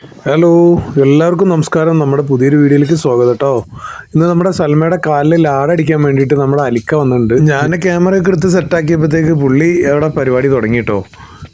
Hello, എല്ലാവർക്കും നമസ്കാരം. നമ്മുടെ പുതിയൊരു വീഡിയോയിലേക്ക് സ്വാഗതം കേട്ടോ. ഇന്ന് നമ്മുടെ സൽമയുടെ കാലിൽ ലാടടിക്കാൻ വേണ്ടിയിട്ട് നമ്മുടെ അലിക്ക വന്നിട്ടുണ്ട്. ഞാൻ ക്യാമറയൊക്കെ എടുത്ത് സെറ്റാക്കിയപ്പോഴത്തേക്ക് പുള്ളി അവിടെ പരിപാടി തുടങ്ങി കേട്ടോ.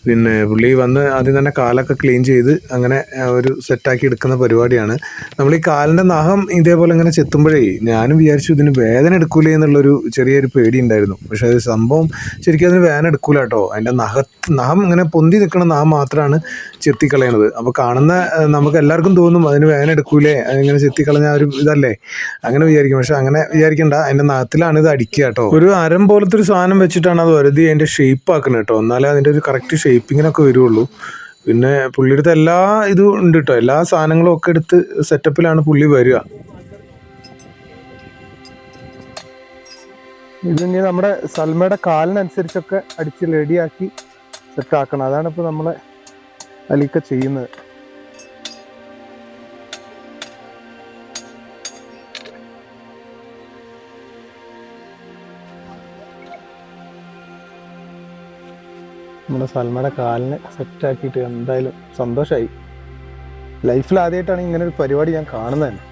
പിന്നെ പുള്ളി വന്ന് ആദ്യം തന്നെ കാലൊക്കെ ക്ലീൻ ചെയ്ത് അങ്ങനെ ഒരു സെറ്റാക്കി എടുക്കുന്ന പരിപാടിയാണ്. നമ്മൾ ഈ കാലിൻ്റെ നഖം ഇതേപോലെ ഇങ്ങനെ ചെത്തുമ്പോഴേ ഞാനും വിചാരിച്ചു ഇതിന് വേദന എടുക്കൂലേ എന്നുള്ളൊരു ചെറിയൊരു പേടി ഉണ്ടായിരുന്നു. പക്ഷേ അത് സംഭവം ശരിക്കും അതിന് വേദന എടുക്കൂല കേട്ടോ. അതിൻ്റെ നഖം ഇങ്ങനെ പൊന്തി നിൽക്കുന്ന നഖം മാത്രമാണ് ചെത്തിക്കളയണത്. അപ്പോൾ കാണുന്ന നമുക്ക് എല്ലാവർക്കും തോന്നും അതിന് വേദന എടുക്കൂലേ, അതിങ്ങനെ ചെത്തിക്കളഞ്ഞ ഒരു ഇതല്ലേ, അങ്ങനെ വിചാരിക്കും. പക്ഷെ അങ്ങനെ വിചാരിക്കേണ്ട, അതിൻ്റെ നഖത്തിലാണ് ഇത് അടിക്കുക കേട്ടോ. ഒരു അരം പോലത്തെ ഒരു സാധനം വെച്ചിട്ടാണ് അത് വരുതി അതിൻ്റെ ഷേപ്പ് ആക്കുന്നത് കേട്ടോ. എന്നാലേ അതിൻ്റെ ഒരു കറക്റ്റ് ഷേപ്പിങ്ങിനൊക്കെ വരുള്ളൂ. പിന്നെ പുള്ളിയുടെ എല്ലാ ഇതും ഉണ്ട് കേട്ടോ. എല്ലാ സാധനങ്ങളും ഒക്കെ എടുത്ത് സെറ്റപ്പിലാണ് പുള്ളി വരിക. ഇതിനി നമ്മുടെ സൽമയുടെ കാലിനനുസരിച്ചൊക്കെ അടിച്ച് റെഡിയാക്കി സെറ്റാക്കണം. അതാണ് ഇപ്പോൾ നമ്മളെ അലിക്ക ചെയ്യുന്നത്. നമ്മുടെ സൽമയുടെ കാലിന് സെറ്റാക്കിയിട്ട് എന്തായാലും സന്തോഷമായി. ലൈഫിൽ ആദ്യമായിട്ടാണ് ഇങ്ങനെ ഒരു പരിപാടി ഞാൻ കാണുന്നത് തന്നെ.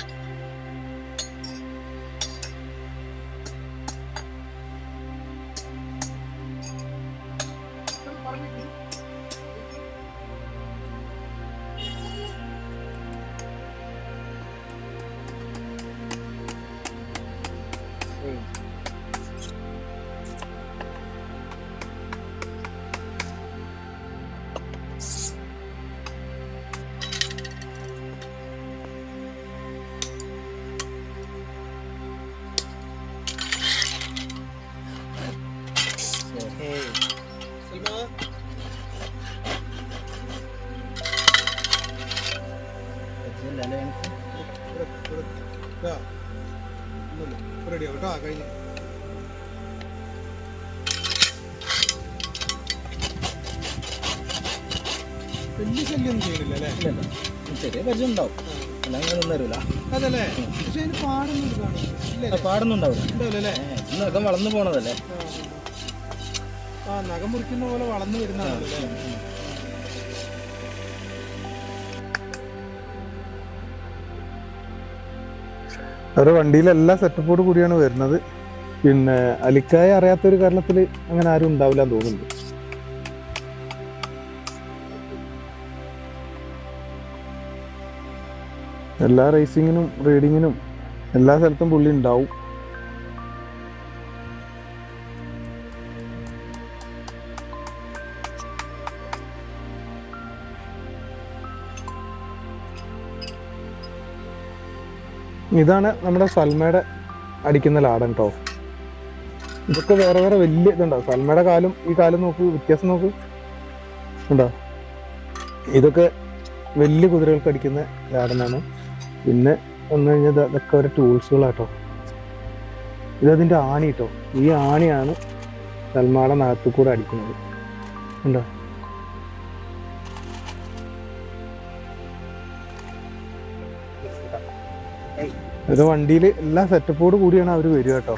വലിയ ശല്യം ചെയ്യണില്ല അല്ലേ? ചെറിയ പരിചയം ഉണ്ടാവും, അങ്ങനെ തരൂല. അതല്ലേ, പക്ഷെ അതിന് പാടൊന്നും ഉണ്ടാവില്ല. നഖം വളർന്നു പോണതല്ലേ? ആ, നഖം മുറിക്കുന്ന പോലെ വളർന്നു വരുന്നതല്ലേ? അവരുടെ വണ്ടിയിലെല്ലാ സെറ്റപ്പോട് കൂടിയാണ് വരുന്നത്. പിന്നെ അലിക്കായ അറിയാത്തൊരു കാരണത്തിൽ അങ്ങനെ ആരും ഉണ്ടാവില്ല എന്ന് തോന്നുന്നുണ്ട്. എല്ലാ റേസിങ്ങിനും റൈഡിങ്ങിനും എല്ലാ സ്ഥലത്തും പുള്ളി ഉണ്ടാവും. ഇതാണ് നമ്മുടെ സൽമയുടെ അടിക്കുന്ന ലാടൻ കേട്ടോ. ഇതൊക്കെ വേറെ വേറെ വലിയ ഇതുണ്ടാവും. സൽമയുടെ കാലും ഈ കാലും നോക്കൂ, വ്യത്യാസം നോക്കൂ, ഉണ്ടോ? ഇതൊക്കെ വലിയ കുതിരകൾക്ക് അടിക്കുന്ന ലാടനാണ്. പിന്നെ വന്നു കഴിഞ്ഞാൽ ഇതൊക്കെ ഒരു ടൂൾസുകളാട്ടോ. ഇതതിൻ്റെ ആണി കേട്ടോ. ഈ ആണിയാണ് സൽമയുടെ നഖത്തു കൂടെ അടിക്കുന്നത്, ഉണ്ടോ? ഇത് വണ്ടിയിൽ എല്ലാ സെറ്റപ്പോട് കൂടിയാണ് അവർ വരിക കേട്ടോ.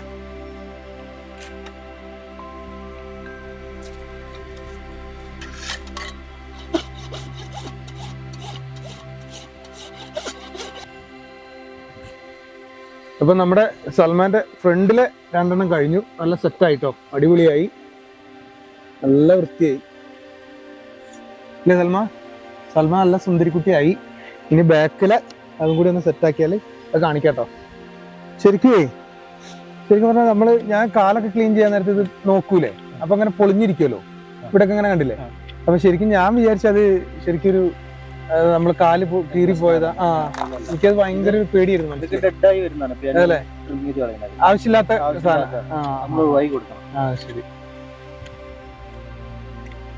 അപ്പൊ നമ്മുടെ സൽമാന്റെ ഫ്രണ്ടിലെ രണ്ടെണ്ണം കഴിഞ്ഞു. നല്ല സെറ്റായിട്ടോ, അടിപൊളിയായി, നല്ല വൃത്തിയായി അല്ലേ സൽമ? സൽമ നല്ല സുന്ദരിക്കുട്ടിയായി. ഇനി ബാക്കിലെ അതും കൂടി ഒന്ന് സെറ്റാക്കിയാൽ അത് കാണിക്കാട്ടോ. ശരിക്കും പറഞ്ഞാൽ ഞാൻ കാലൊക്കെ ക്ലീൻ ചെയ്യാൻ നേരത്തെ ഇത് നോക്കൂലേ, അപ്പൊ അങ്ങനെ പൊളിഞ്ഞിരിക്കുമല്ലോ, ഇവിടെയൊക്കെ അങ്ങനെ കണ്ടില്ലേ? അപ്പൊ ശരിക്കും ഞാൻ വിചാരിച്ചത് ശരിക്കൊരു നമ്മൾ കാല് കീറിപ്പോയതാ. ആ, എനിക്കത് ഭയങ്കര ഒരു പേടിയായിരുന്നു. അതല്ലേ, ആവശ്യമില്ലാത്ത ശരി.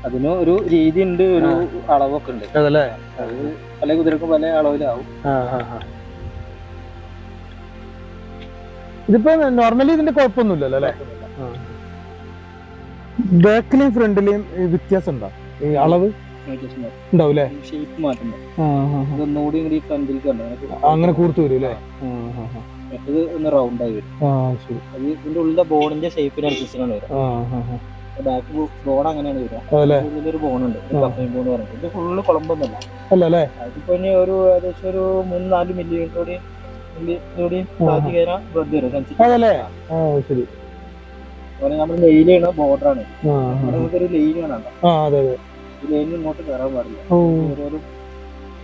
അതിന് ഒരു രീതി ഉണ്ട്, ഒരു അളവൊക്കെ ഉണ്ട്. അതല്ലേ, പല കുതിരക്കും പല അളവിലാവും. ഇതിപ്പോ നോർമലി ഇതിന്റെ കുഴപ്പമൊന്നുമില്ലല്ലോ അല്ലേ? ബാക്കിലെയും ഫ്രണ്ടിലെയും വ്യത്യാസം ഉണ്ടോ? ഈ അളവ് ഉണ്ടാവൂലേ? ഷേപ്പ് മാറ്റുമ്പോ അങ്ങനെ കൂർത്തു വരും അല്ലേ? മറ്റത് ഒന്ന് റൗണ്ട് ആയി വരും. ഇതിന്റെ ഉള്ളിലെ ബോണിന്റെ ഷേപ്പിനനുസരിച്ചാണ് വരും. ബാക്ക് ബോൺ അങ്ങനെയാണ് വരിക. അതല്ലേ കൂടുതലൊരു ബോണുണ്ട്, കപ്പയും ബോൺ പറഞ്ഞിട്ട്. ഇത് ഫുള്ള് കുളമ്പൊന്നുമല്ല. അല്ലല്ലേ? അതിപ്പോ ഇനി ഒരു ഏകദേശം ഒരു 3-4 മില്ലിയോടി താഴ്ത്തി കയറാൻ ബ്ലഡ് വരും. അതല്ലേ? ആ ശരി. അതുപോലെ നമ്മൾ നെയിലാണ്, ബോർഡറാണ്. നമുക്കൊരു ലൈൻ കാണാം. അതെ അതെ. ഈ ലൈനിൽ ഇങ്ങോട്ട് കയറാൻ പാടില്ല. ഓരോരോ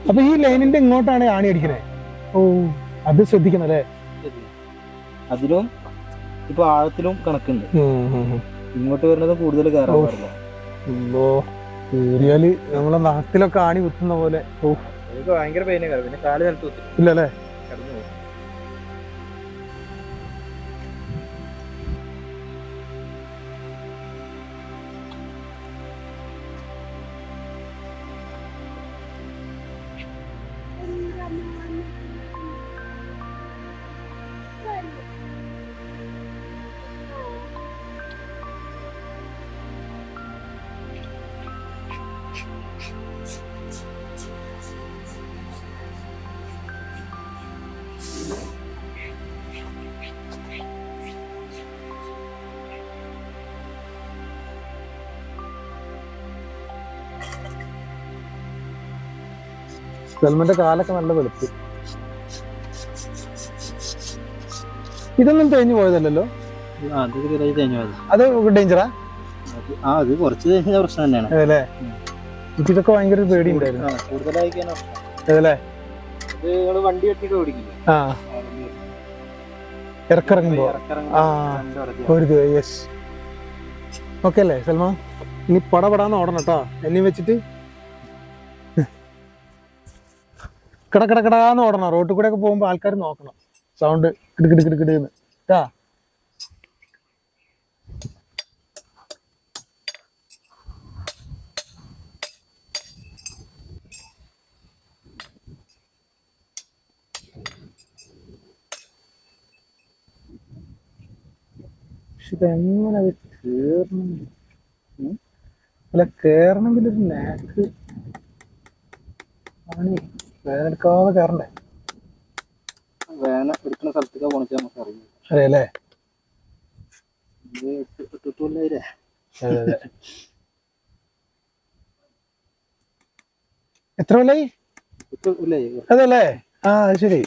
അപ്പൊ ഈ ലൈനിന്റെ ഇങ്ങോട്ടാണ് ആണി അടിക്കണേ. ഓ, അത് ശ്രദ്ധിക്കണം അല്ലേ? അതിലും ഇപ്പൊ ആഴത്തിലും കണക്കുണ്ട്. ഇങ്ങോട്ട് വരുന്നത് കൂടുതൽ കയറാൻ പാടില്ല. കേറിയാല് നമ്മളെ നാട്ടിലൊക്കെ ആണി കുത്തുന്ന പോലെ. ഭയങ്കര പെയിനെ കയറും. പിന്നെ കാല് നിലത്ത് കുത്തി ഇല്ലല്ലേ? കടന്നു പോകും. സൽമന്റെ കാലൊക്കെ നല്ല വെളുപ്പ്. ഇതൊന്നും തേഞ്ഞു പോയതല്ലോ? അത് ഡേഞ്ചറാ? അത് കുറച്ച് കഴിഞ്ഞ പ്രശ്നം തന്നെയാണ്. അതല്ലേ? ഇതൊക്കെ ഭയങ്കര പേടി ഉണ്ടായിരുന്നു. കൂടുതലായി അതല്ലേ? വണ്ടി കെട്ടിട്ട് ഓടിക്കില്ല. ഇറക്കിറങ്ങുമ്പോ യെസ്. ഓക്കെ അല്ലേ സൽമാ? ഇനി പടപടാന്ന് ഓടണം കേട്ടോ. എന്നെ വെച്ചിട്ട് കിടക്കിടക്കിടാന്ന് ഓടണം. റോട്ടിൽ കൂടെ ഒക്കെ പോകുമ്പോ ആൾക്കാർ നോക്കണം. സൗണ്ട് കിടുകിടുകിടുകിടുന്ന് കേട്ടാ. ഇതെങ്ങനെ കേറണം? അല്ല, കേറണമെങ്കിൽ ഒരു നാക്ക് ആണ്. വേദനെടുക്കാതെ കയറണ്ടേ? വേന എടുക്കുന്ന സ്ഥലത്തൊക്കെ പോണിച്ചാൽ നമുക്ക് അറിയാം. അറിയാലേ? അതെ. എത്ര കൊല്ലായി? അതല്ലേ? ശരി.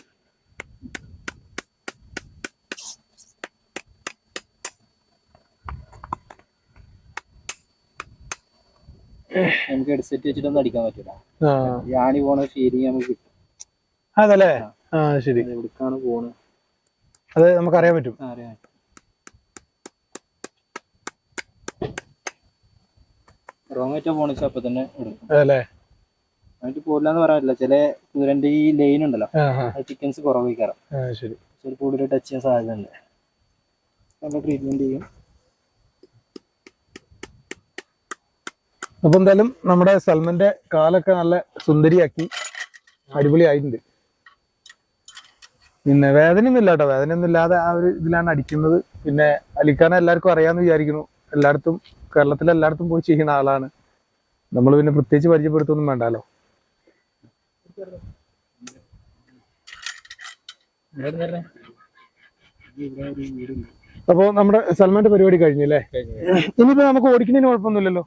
നമുക്ക് ഹെഡ്സെറ്റ് വെച്ചിട്ടൊന്നും അടിക്കാൻ പറ്റില്ല. യാണി പോണ ഫീലിംഗ് നമുക്ക് കിട്ടും. അതല്ലേ? ശരി. എവിടേക്കാണ് പോണ് അത് നമുക്ക് അറിയാൻ പറ്റും. റോങ് ആയിട്ടാ പോണിച്ച അപ്പൊ തന്നെ എടുക്കും. അതല്ലേ? അതിട്ട് പോരില്ലാന്ന് പറയാനില്ല. ചില കുതിരന്റെ ഈ ലൈൻ ഉണ്ടല്ലോ, ചിക്കൻസ് കുറവ് കയറാം. ശരി. കൂടുതൽ ടച്ച് ചെയ്യാൻ സാധ്യത ഉണ്ട്. നല്ല ട്രീറ്റ്മെന്റ് ചെയ്യും. അപ്പൊ എന്തായാലും നമ്മുടെ സൽമന്റെ കാലൊക്കെ നല്ല സുന്ദരിയാക്കി അടിപൊളിയായിട്ടുണ്ട്. പിന്നെ വേദനയൊന്നും ഇല്ല കേട്ടോ. വേദനയൊന്നും ഇല്ലാതെ ആ ഒരു ഇതിലാണ് അടിക്കുന്നത്. പിന്നെ അലിക്കാനെ എല്ലാവർക്കും അറിയാമെന്ന് വിചാരിക്കുന്നു. എല്ലായിടത്തും, കേരളത്തിലെ എല്ലായിടത്തും പോയി ചെയ്യുന്ന ആളാണ്. നമ്മൾ പിന്നെ പ്രത്യേകിച്ച് പരിചയപ്പെടുത്തൊന്നും വേണ്ടല്ലോ. അപ്പൊ നമ്മുടെ സൽമാന്റെ പരിപാടി കഴിഞ്ഞല്ലേ? ഇനിയിപ്പോ നമുക്ക് ഓടിക്കുന്നതിന് കുഴപ്പമൊന്നുമില്ലല്ലോ?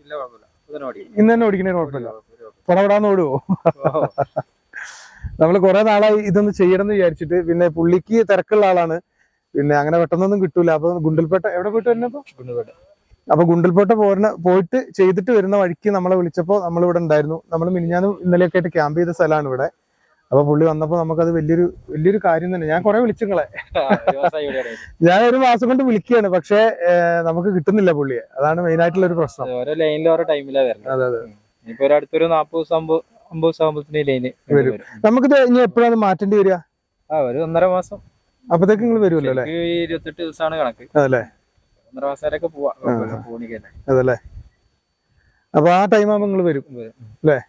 ഇന്ന് തന്നെ ഓടിക്കുന്നതിന് കുഴപ്പമില്ല. പടപടാന്ന് ഓടുവോ? നമ്മള് കുറെ നാളായി ഇതൊന്ന് ചെയ്യണം എന്ന് വിചാരിച്ചിട്ട്. പിന്നെ പുള്ളിക്ക് തിരക്കുള്ള ആളാണ്. പിന്നെ അങ്ങനെ പെട്ടെന്നൊന്നും കിട്ടൂല. അപ്പൊ ഗുണ്ടൽപേട്ട എവിടെ പോയിട്ട് വരുന്നപ്പോ? അപ്പൊ ഗുണ്ടൽപേട്ട പോയിട്ട് ചെയ്തിട്ട് വരുന്ന വഴിക്ക് നമ്മളെ വിളിച്ചപ്പോ നമ്മളിവിടെ ഉണ്ടായിരുന്നു. നമ്മൾ മിനിഞ്ഞാന്നും ഇന്നലെയൊക്കെ ആയിട്ട് ക്യാമ്പ് ചെയ്ത സ്ഥലമാണ് ഇവിടെ. അപ്പൊ പുള്ളി വന്നപ്പോ നമുക്കത് വലിയൊരു കാര്യം തന്നെ. ഞാൻ കുറെ വിളിച്ചുങ്ങളെ, ഞാൻ ഒരു മാസം കൊണ്ട് വിളിക്കുകയാണ്. പക്ഷെ നമുക്ക് കിട്ടുന്നില്ല പുള്ളിയെ. അതാണ് മെയിൻ ആയിട്ടുള്ള ഒരു പ്രശ്നം. ഓരോ ലൈനിൽ ഓരോ ടൈമിലാ വരുന്നത്. അതെ അതെ. ഇപ്പൊ ഒരു അടുത്തൊരു 40-50 ദിവസമാകുമ്പോഴത്തേന് ലൈന് വരും. നമുക്കിത് ഇനി എപ്പോഴാണ് മാറ്റേണ്ടി വരിക? ഒരു 1.5 മാസം. അപ്പത്തേക്ക് നിങ്ങൾ വരുമല്ലോ അല്ലേ? 28 ദിവസമാണ് കണക്ക്. അതല്ലേ? 1.5 മാസം വരെയൊക്കെ പോവാ. അതല്ലേ? അപ്പൊ ആ ടൈം ആകുമ്പോ നിങ്ങൾ വരും അല്ലേ?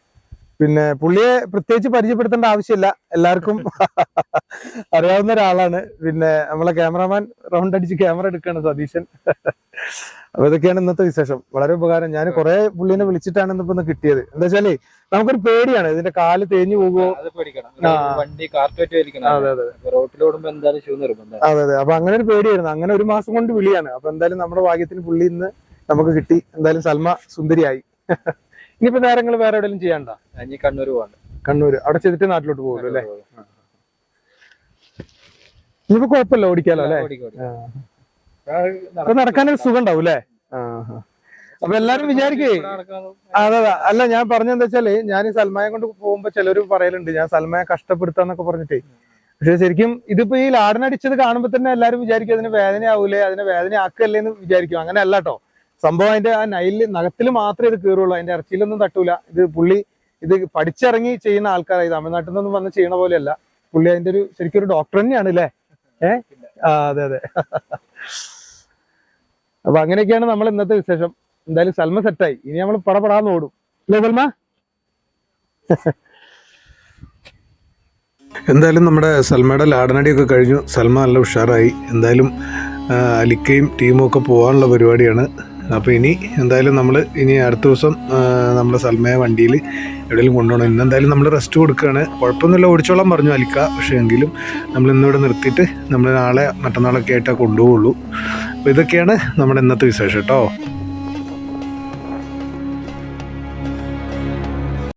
പിന്നെ പുള്ളിയെ പ്രത്യേകിച്ച് പരിചയപ്പെടുത്തേണ്ട ആവശ്യമില്ല. എല്ലാവർക്കും അറിയാവുന്ന ഒരാളാണ്. പിന്നെ നമ്മളെ ക്യാമറാമാൻ റൗണ്ട് അടിച്ച് ക്യാമറ എടുക്കുകയാണ് സതീശൻ. അപ്പൊ ഇതൊക്കെയാണ് ഇന്നത്തെ വിശേഷം. വളരെ ഉപകാരം. ഞാൻ കുറെ പുള്ളിനെ വിളിച്ചിട്ടാണ് ഇന്നിപ്പോ ഒന്ന് കിട്ടിയത്. എന്താ വെച്ചാല് നമുക്കൊരു പേടിയാണ്, ഇതിന്റെ കാല് തേഞ്ഞു പോകുമോ. അതെ അതെ. റോട്ടിലോടുമ്പോ എന്തായാലും ഷൂ നിർബന്ധം. അതെ അതെ. അപ്പൊ അങ്ങനെ ഒരു പേടിയായിരുന്നു. അങ്ങനെ ഒരു മാസം കൊണ്ട് വിളിയാണ്. അപ്പൊ എന്തായാലും നമ്മുടെ ഭാഗ്യത്തിന് പുള്ളി ഇന്ന് നമുക്ക് കിട്ടി. എന്തായാലും സൽമ സുന്ദരിയായി. ഇനിയിപ്പോ നേരങ്ങൾ വേറെ എവിടെയെങ്കിലും ചെയ്യണ്ട? ഇനി കണ്ണൂർ പോകണ്ട. കണ്ണൂര് അവിടെ ചെയ്തിട്ട് നാട്ടിലോട്ട് പോകുമല്ലോ അല്ലേ? ഇനിയിപ്പോ കുഴപ്പമില്ല, ഓടിക്കാലോ അല്ലെ? അപ്പൊ നടക്കാനൊരു സുഖം ഉണ്ടാവും അല്ലേ? അപ്പൊ എല്ലാരും വിചാരിക്കേ അതെ. അല്ല, ഞാൻ പറഞ്ഞെന്താ വെച്ചാല്, ഞാൻ ഈ സൽമയെ കൊണ്ട് പോകുമ്പോ ചിലര് പറയലുണ്ട് ഞാൻ സൽമയെ കഷ്ടപ്പെടുത്താന്നൊക്കെ പറഞ്ഞിട്ടേ. പക്ഷെ ശരിക്കും ഇതിപ്പോ ഈ ലാടനടിച്ചത് കാണുമ്പോ തന്നെ എല്ലാരും വിചാരിക്കും അതിന് വേദനയാവൂലേ, അതിനെ വേദന ആക്കല്ലേ എന്ന് വിചാരിക്കും. അങ്ങനെ അല്ല കേട്ടോ സംഭവം. അതിന്റെ ആ നഖത്തിൽ മാത്രമേ ഇത് കീറുള്ളൂ, അതിന്റെ ഇറച്ചിയിലൊന്നും തട്ടൂല. ഇത് പുള്ളി ഇത് പഠിച്ചിറങ്ങി ചെയ്യുന്ന ആൾക്കാരായി, തമിഴ്നാട്ടിൽ നിന്നൊന്നും വന്ന് ചെയ്യണ പോലെയല്ല. പുള്ളി അതിന്റെ ശരിക്കും ഒരു ഡോക്ടർ തന്നെയാണ് അല്ലേ? അതെ അതെ. അപ്പൊ അങ്ങനെയൊക്കെയാണ് നമ്മൾ ഇന്നത്തെ വിശേഷം. എന്തായാലും സൽമ സെറ്റായി. ഇനി നമ്മൾ പടപടാന്ന് ഓടും അല്ലേ സൽമ? എന്തായാലും നമ്മുടെ സൽമയുടെ ലാടനടിയൊക്കെ കഴിഞ്ഞു. സൽമ നല്ല ഉഷാറായി. എന്തായാലും അലിക്കയും ടീമും ഒക്കെ പോകാനുള്ള പരിപാടിയാണ്. അപ്പോൾ ഇനി എന്തായാലും നമ്മൾ ഇനി അടുത്ത ദിവസം നമ്മുടെ സൽമയെ വണ്ടിയിൽ എവിടെയെങ്കിലും കൊണ്ടുപോകണം. ഇന്നെന്തായാലും നമ്മൾ റെസ്റ്റ് കൊടുക്കുകയാണ്. കുഴപ്പമൊന്നുമില്ല, ഓടിച്ചോളാൻ പറഞ്ഞു അലിക്ക. പക്ഷേ എങ്കിലും നമ്മൾ ഇന്നിവിടെ നിർത്തിയിട്ട് നമ്മൾ നാളെ മറ്റന്നാളൊക്കെ ആയിട്ടേ കൊണ്ടുപോകുള്ളൂ. അപ്പോൾ ഇതൊക്കെയാണ് നമ്മുടെ ഇന്നത്തെ വിശേഷം കേട്ടോ.